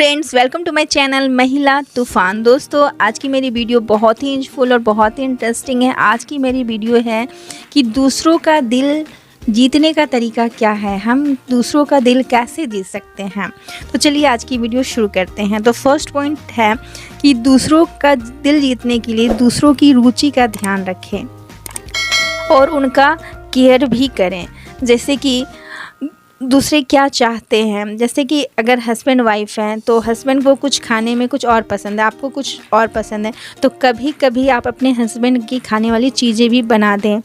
Friends, welcome to my channel Mahila Toofan. दोस्तों, आज की मेरी वीडियो बहुत ही यूजफुल और बहुत ही इंटरेस्टिंग है। आज की मेरी वीडियो है कि दूसरों का दिल जीतने का तरीका क्या है, हम दूसरों का दिल कैसे जीत सकते हैं। तो चलिए आज की वीडियो शुरू करते हैं। तो फर्स्ट पॉइंट है कि दूसरों का दिल जीतने के लिए दूसरों की रुचि का ध्यान रखें और उनका केयर भी करें। जैसे कि दूसरे क्या चाहते हैं, जैसे कि अगर हस्बैंड वाइफ हैं तो हस्बैंड को कुछ खाने में कुछ और पसंद है, आपको कुछ और पसंद है, तो कभी कभी आप अपने हस्बैंड की खाने वाली चीज़ें भी बना दें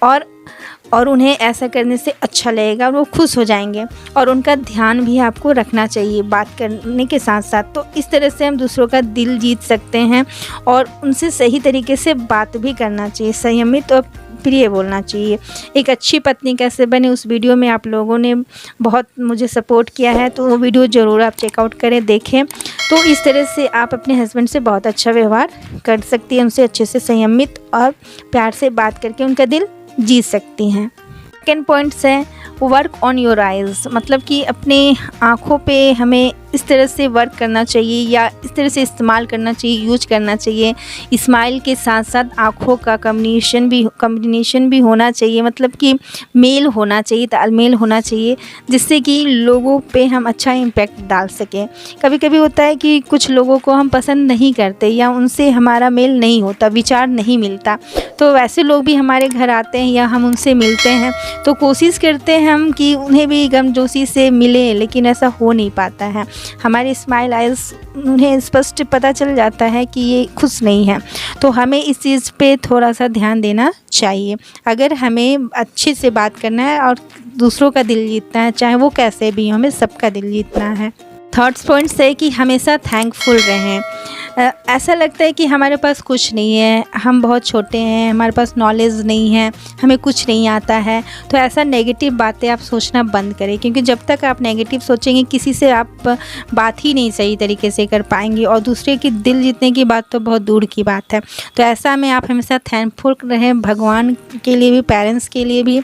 और उन्हें ऐसा करने से अच्छा लगेगा, वो खुश हो जाएंगे और उनका ध्यान भी आपको रखना चाहिए बात करने के साथ साथ। तो इस तरह से हम दूसरों का दिल जीत सकते हैं और उनसे सही तरीके से बात भी करना चाहिए, संयमित और प्रिय बोलना चाहिए। एक अच्छी पत्नी कैसे बने, उस वीडियो में आप लोगों ने बहुत मुझे सपोर्ट किया है, तो वो वीडियो ज़रूर आप चेकआउट करें, देखें। तो इस तरह से आप अपने हस्बैंड से बहुत अच्छा व्यवहार कर सकती हैं, उनसे अच्छे से संयमित और प्यार से बात करके उनका दिल जीत सकती हैं। सेकेंड पॉइंट्स है वर्क ऑन योर आइज़, मतलब कि अपने आँखों पे हमें इस तरह से वर्क करना चाहिए या इस तरह से इस्तेमाल करना चाहिए, यूज करना चाहिए। स्माइल के साथ साथ आँखों का कम्बिनेशन भी होना चाहिए, मतलब कि मेल होना चाहिए, तालमेल होना चाहिए, जिससे कि लोगों पे हम अच्छा इम्पैक्ट डाल सकें। कभी कभी होता है कि कुछ लोगों को हम पसंद नहीं करते या उनसे हमारा मेल नहीं होता, विचार नहीं मिलता, तो वैसे लोग भी हमारे घर आते हैं या हम उनसे मिलते हैं तो कोशिश करते हैं हम कि उन्हें भी गर्मजोशी से मिलें, लेकिन ऐसा हो नहीं पाता है। हमारे स्माइल आइज़ उन्हें स्पष्ट पता चल जाता है कि ये खुश नहीं है, तो हमें इस चीज़ पे थोड़ा सा ध्यान देना चाहिए। अगर हमें अच्छे से बात करना है और दूसरों का दिल जीतना है, चाहे वो कैसे भी हो, हमें सबका दिल जीतना है। थर्ड पॉइंट है कि हमेशा थैंकफुल रहें। ऐसा लगता है कि हमारे पास कुछ नहीं है, हम बहुत छोटे हैं, हमारे पास नॉलेज नहीं है, हमें कुछ नहीं आता है, तो ऐसा नेगेटिव बातें आप सोचना बंद करें, क्योंकि जब तक आप नेगेटिव सोचेंगे किसी से आप बात ही नहीं सही तरीके से कर पाएंगे और दूसरे की दिल जीतने की बात तो बहुत दूर की बात है। तो ऐसा में आप हमेशा थैंकफुल रहें, भगवान के लिए भी, पेरेंट्स के लिए भी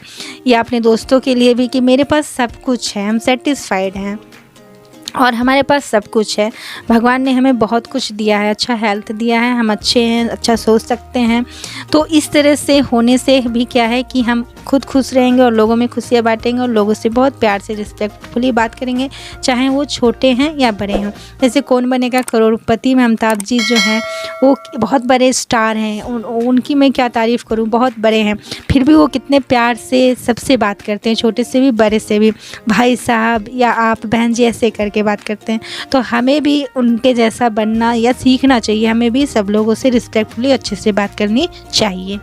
या अपने दोस्तों के लिए भी, कि मेरे पास सब कुछ है, हम सेटिस्फाइड हैं और हमारे पास सब कुछ है। भगवान ने हमें बहुत कुछ दिया है, अच्छा हेल्थ दिया है, हम अच्छे हैं, अच्छा सोच सकते हैं। तो इस तरह से होने से भी क्या है कि हम खुद खुश रहेंगे और लोगों में खुशियाँ बांटेंगे और लोगों से बहुत प्यार से रिस्पेक्टफुली बात करेंगे, चाहे वो छोटे हैं या बड़े हों। जैसे कौन बनेगा करोड़पति में अमिताभ जी जो हैं, वो बहुत बड़े स्टार हैं, उनकी मैं क्या तारीफ़ करूँ, बहुत बड़े हैं, फिर भी वो कितने प्यार से सबसे बात करते हैं, छोटे से भी बड़े से भी, भाई साहब या आप, बहन जी, ऐसे करके बात करते हैं। तो हमें भी उनके जैसा बनना या सीखना चाहिए, हमें भी सब लोगों से रिस्पेक्टफुली अच्छे से बात करनी चाहिए।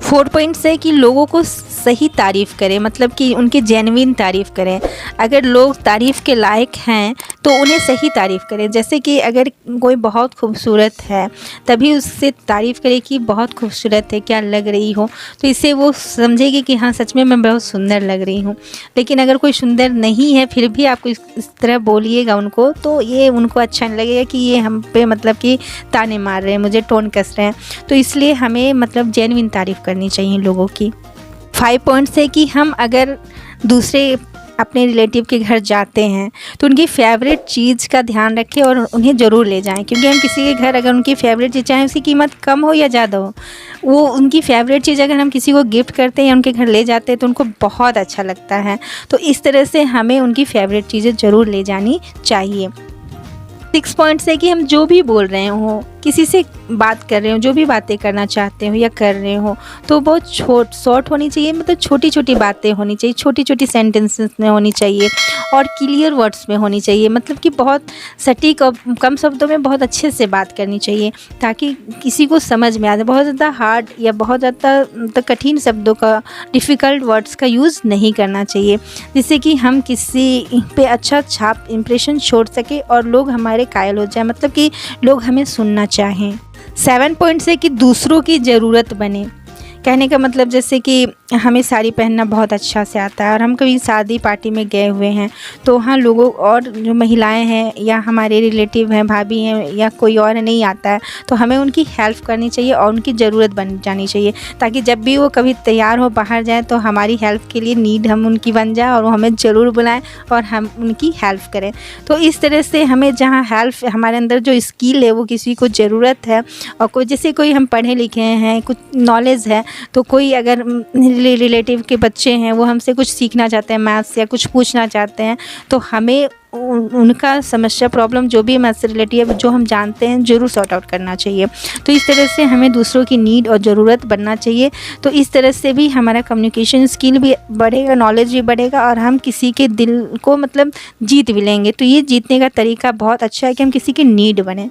4 पॉइंट्स है कि लोगों को सही तारीफ़ करें, मतलब कि उनकी जेन्युइन तारीफ़ करें। अगर लोग तारीफ़ के लायक हैं तो उन्हें सही तारीफ़ करें। जैसे कि अगर कोई बहुत खूबसूरत है तभी उससे तारीफ़ करें कि बहुत खूबसूरत है, क्या लग रही हो, तो इससे वो समझेगी कि हाँ सच में मैं बहुत सुंदर लग रही हूँ। लेकिन अगर कोई सुंदर नहीं है फिर भी आपको इस तरह बोलिएगा उनको, तो ये उनको अच्छा नहीं लगेगा कि ये हम पे मतलब कि ताने मार रहे हैं, मुझे टोन कस रहे हैं। तो इसलिए हमें मतलब जेन्युइन तारीफ़ करनी चाहिए लोगों की। 5 पॉइंट्स है कि हम अगर दूसरे अपने रिलेटिव के घर जाते हैं तो उनकी फेवरेट चीज़ का ध्यान रखें और उन्हें ज़रूर ले जाएं, क्योंकि हम किसी के घर अगर उनकी फेवरेट चीज़, चाहे उसकी कीमत कम हो या ज़्यादा हो, वो उनकी फेवरेट चीज़ अगर हम किसी को गिफ्ट करते हैं या उनके घर ले जाते हैं तो उनको बहुत अच्छा लगता है। तो इस तरह से हमें उनकी फेवरेट चीज़ें ज़रूर ले जानी चाहिए। 6 पॉइंट्स है कि हम जो भी बोल रहे हो, किसी से बात कर रहे हो, जो भी बातें करना चाहते हो या कर रहे हो, तो बहुत शॉर्ट होनी चाहिए, मतलब छोटी छोटी बातें होनी चाहिए, छोटी छोटी सेंटेंसेस में होनी चाहिए और क्लियर वर्ड्स में होनी चाहिए, मतलब कि बहुत सटीक और कम शब्दों में बहुत अच्छे से बात करनी चाहिए ताकि किसी को समझ में आ जाए। बहुत ज़्यादा हार्ड या बहुत ज़्यादा कठिन शब्दों का, डिफ़िकल्ट वर्ड्स का यूज़ नहीं करना चाहिए, जिससे कि हम किसी पे अच्छा छाप इम्प्रेशन छोड़ सके और लोग हमारे कायल हो जाए, मतलब कि लोग हमें सुनना चाहें। 7 पॉइंट्स है कि दूसरों की ज़रूरत बने। कहने का मतलब जैसे कि हमें साड़ी पहनना बहुत अच्छा से आता है और हम कभी शादी पार्टी में गए हुए हैं तो वहाँ लोगों और जो महिलाएं हैं या हमारे रिलेटिव हैं, भाभी हैं या कोई और नहीं आता है तो हमें उनकी हेल्प करनी चाहिए और उनकी ज़रूरत बन जानी चाहिए, ताकि जब भी वो कभी तैयार हो बाहर जाए तो हमारी हेल्प के लिए नीड हम उनकी बन जाए और वो हमें ज़रूर बुलाएं और हम उनकी हेल्प करें। तो इस तरह से हमें जहाँ हेल्प, हमारे अंदर जो स्किल है वो किसी को ज़रूरत है और कोई जैसे कोई हम पढ़े लिखे हैं, कुछ नॉलेज है, तो कोई अगर रिलेटिव के बच्चे हैं वो हमसे कुछ सीखना चाहते हैं मैथ्स या कुछ पूछना चाहते हैं तो हमें उनका समस्या, प्रॉब्लम जो भी मैथ्स से रिलेटेड है जो हम जानते हैं ज़रूर सॉर्ट आउट करना चाहिए। तो इस तरह से हमें दूसरों की नीड और ज़रूरत बनना चाहिए। तो इस तरह से भी हमारा कम्युनिकेशन स्किल भी बढ़ेगा, नॉलेज भी बढ़ेगा और हम किसी के दिल को मतलब जीत भी लेंगे। तो ये जीतने का तरीका बहुत अच्छा है कि हम किसी की नीड बने।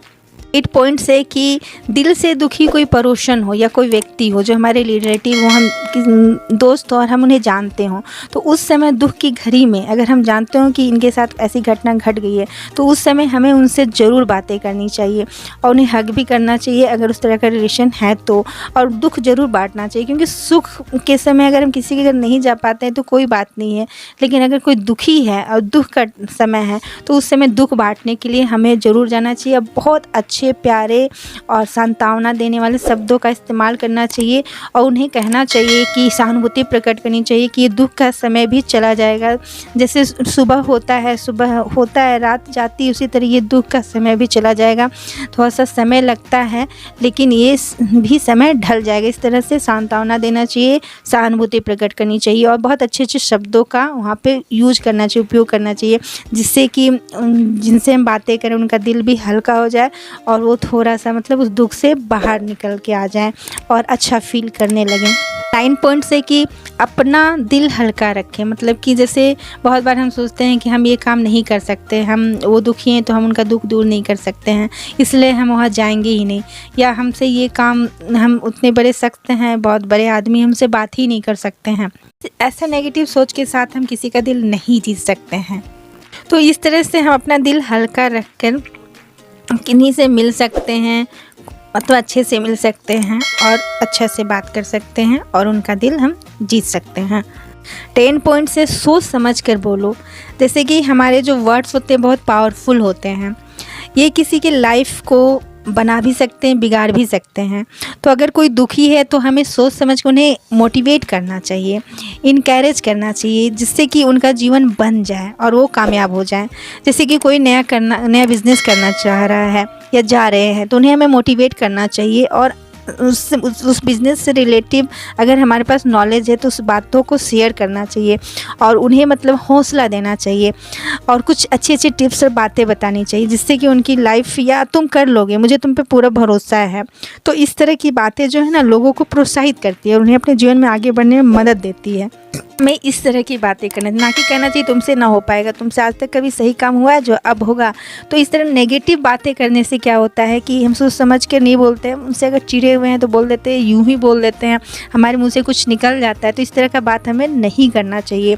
8 पॉइंट्स है कि दिल से दुखी कोई पड़ोसन हो या कोई व्यक्ति हो जो हमारे रिलेटिव हो, हम दोस्त हो और हम उन्हें जानते हों, तो उस समय दुख की घड़ी में अगर हम जानते हो कि इनके साथ ऐसी घटना घट गई है तो उस समय हमें उनसे ज़रूर बातें करनी चाहिए और उन्हें हग भी करना चाहिए अगर उस तरह का रिलेशन है तो, और दुख ज़रूर बांटना चाहिए। क्योंकि सुख के समय अगर हम किसी के घर नहीं जा पाते हैं तो कोई बात नहीं है, लेकिन अगर कोई दुखी है और दुख का समय है तो उस समय दुख बांटने के लिए हमें ज़रूर जाना चाहिए। बहुत अच्छे प्यारे और सांत्वना देने वाले शब्दों का इस्तेमाल करना चाहिए और उन्हें कहना चाहिए कि सहानुभूति प्रकट करनी चाहिए कि ये दुख का समय भी चला जाएगा। जैसे सुबह होता है रात जाती है, उसी तरह ये दुख का समय भी चला जाएगा। थोड़ा सा समय लगता है लेकिन ये भी समय ढल जाएगा। इस तरह से सांत्वना देना चाहिए, सहानुभूति प्रकट करनी चाहिए और बहुत अच्छे अच्छे शब्दों का वहाँ पे यूज करना चाहिए, उपयोग करना चाहिए, जिससे कि जिनसे हम बातें करें उनका दिल भी हल्का हो जाए और वो थोड़ा सा मतलब उस दुख से बाहर निकल के आ जाएं और अच्छा फील करने लगें। 9 पॉइंट्स है कि अपना दिल हल्का रखें। मतलब कि जैसे बहुत बार हम सोचते हैं कि हम ये काम नहीं कर सकते, हम वो दुखी हैं तो हम उनका दुख दूर नहीं कर सकते हैं इसलिए हम वहाँ जाएंगे ही नहीं, या हमसे ये काम, हम उतने बड़े सख्त हैं, बहुत बड़े आदमी, हमसे बात ही नहीं कर सकते हैं। ऐसा नेगेटिव सोच के साथ हम किसी का दिल नहीं जीत सकते हैं। तो इस तरह से हम अपना दिल हल्का रख कर किन्हीं से मिल सकते हैं, मतलब अच्छे से मिल सकते हैं और अच्छे से बात कर सकते हैं और उनका दिल हम जीत सकते हैं। 10 पॉइंट से सोच समझ कर बोलो। जैसे कि हमारे जो वर्ड्स होते हैं बहुत पावरफुल होते हैं, ये किसी के लाइफ को बना भी सकते हैं, बिगाड़ भी सकते हैं। तो अगर कोई दुखी है तो हमें सोच समझ कर उन्हें मोटिवेट करना चाहिए, इनकरेज करना चाहिए, जिससे कि उनका जीवन बन जाए और वो कामयाब हो जाए। जैसे कि कोई नया बिज़नेस करना चाह रहा है या जा रहे हैं तो उन्हें हमें मोटिवेट करना चाहिए और उस बिज़नेस से रिलेटिव अगर हमारे पास नॉलेज है तो उस बातों को शेयर करना चाहिए और उन्हें मतलब हौसला देना चाहिए और कुछ अच्छी अच्छी टिप्स और बातें बतानी चाहिए, जिससे कि उनकी लाइफ, या तुम कर लोगे, मुझे तुम पे पूरा भरोसा है। तो इस तरह की बातें जो है ना लोगों को प्रोत्साहित करती है और उन्हें अपने जीवन में आगे बढ़ने में मदद देती है। हमें इस तरह की बातें करना, ना कि कहना चाहिए तुमसे ना हो पाएगा, तुमसे आज तक कभी सही काम हुआ है जो अब होगा। तो इस तरह नेगेटिव बातें करने से क्या होता है कि हम सोच समझ के नहीं बोलते हैं, उनसे अगर चिढ़े हुए हैं तो बोल देते हैं, यूं ही बोल देते हैं, हमारे मुंह से कुछ निकल जाता है। तो इस तरह का बात हमें नहीं करना चाहिए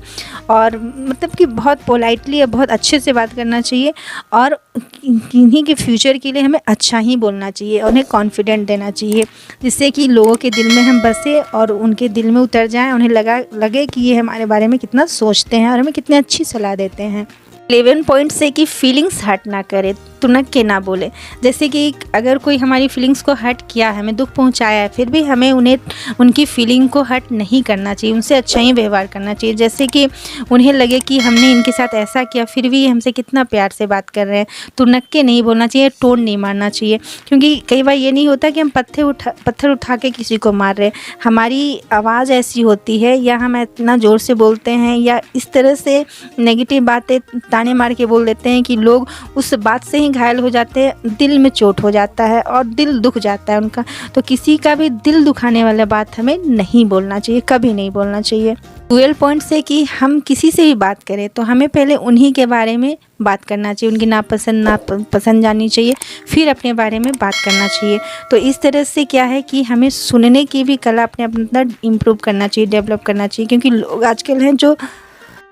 और मतलब कि बहुत पोलाइटली और बहुत अच्छे से बात करना चाहिए और इन्हीं के फ्यूचर के लिए हमें अच्छा ही बोलना चाहिए और उन्हें कॉन्फिडेंट देना चाहिए, जिससे कि लोगों के दिल में हम बसे और उनके दिल में उतर जाएं, उन्हें लगे कि ये हमारे बारे में कितना सोचते हैं और हमें कितनी अच्छी सलाह देते हैं। 11 पॉइंट से कि फीलिंग्स हर्ट ना करे, तुनक के ना बोले। जैसे कि अगर कोई हमारी फीलिंग्स को हर्ट किया है, हमें दुख पहुंचाया है, फिर भी हमें उनकी फीलिंग को हर्ट नहीं करना चाहिए, उनसे अच्छा ही व्यवहार करना चाहिए। जैसे कि उन्हें लगे कि हमने इनके साथ ऐसा किया फिर भी हमसे कितना प्यार से बात कर रहे हैं, तुनक के नहीं बोलना चाहिए, टोन नहीं मारना चाहिए। क्योंकि कई बार ये नहीं होता कि हम पत्थर उठा के किसी को मार रहे हैं, हमारी आवाज़ ऐसी होती है या हम इतना ज़ोर से बोलते हैं या इस तरह से नेगेटिव बातें ताने मार के बोल देते हैं कि लोग उस बात से ही घायल हो जाते हैं, दिल में चोट हो जाता है और दिल दुख जाता है उनका। तो किसी का भी दिल दुखाने वाला बात हमें नहीं बोलना चाहिए, कभी नहीं बोलना चाहिए। 12 पॉइंट से कि हम किसी से भी बात करें तो हमें पहले उन्हीं के बारे में बात करना चाहिए, उनकी नापसंद जाननी चाहिए, फिर अपने बारे में बात करना चाहिए। तो इस तरह से क्या है कि हमें सुनने की भी कला अपने अंदर इम्प्रूव करना चाहिए, डेवलप करना चाहिए। क्योंकि लोग आजकल हैं जो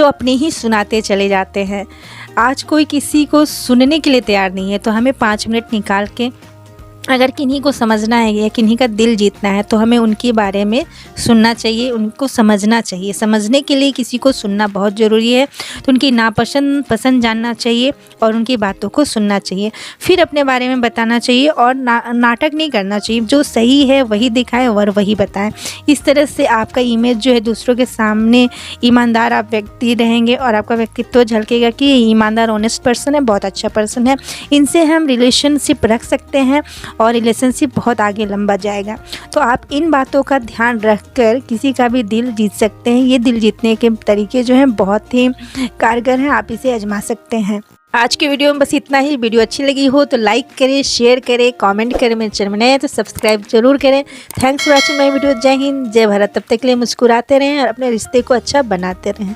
अपने ही सुनाते चले जाते हैं, आज कोई किसी को सुनने के लिए तैयार नहीं है। तो हमें 5 मिनट निकाल के अगर किन्हीं को समझना है या किन्हीं का दिल जीतना है तो हमें उनके बारे में सुनना चाहिए, उनको समझना चाहिए। समझने के लिए किसी को सुनना बहुत ज़रूरी है। तो उनकी नापसंद पसंद जानना चाहिए और उनकी बातों को सुनना चाहिए, फिर अपने बारे में बताना चाहिए और नाटक नहीं करना चाहिए। जो सही है वही दिखाएं और वही बताएं। इस तरह से आपका इमेज जो है दूसरों के सामने ईमानदार आप व्यक्ति रहेंगे और आपका व्यक्तित्व झलकेगा कि ये ईमानदार ऑनेस्ट पर्सन है, बहुत अच्छा पर्सन है, इनसे हम रिलेशनशिप रख सकते हैं और रिलेशनशिप बहुत आगे लंबा जाएगा। तो आप इन बातों का ध्यान रखकर किसी का भी दिल जीत सकते हैं। ये दिल जीतने के तरीके जो हैं बहुत ही कारगर हैं, आप इसे आजमा सकते हैं। आज के वीडियो में बस इतना ही। वीडियो अच्छी लगी हो तो लाइक करें, शेयर करें, कमेंट करें। मेरे चैनल में नए हैं तो सब्सक्राइब जरूर करें। Thanks for watching my video. जय हिंद, जय भारत। तब तक के लिए मुस्कुराते रहें और अपने रिश्ते को अच्छा बनाते रहें।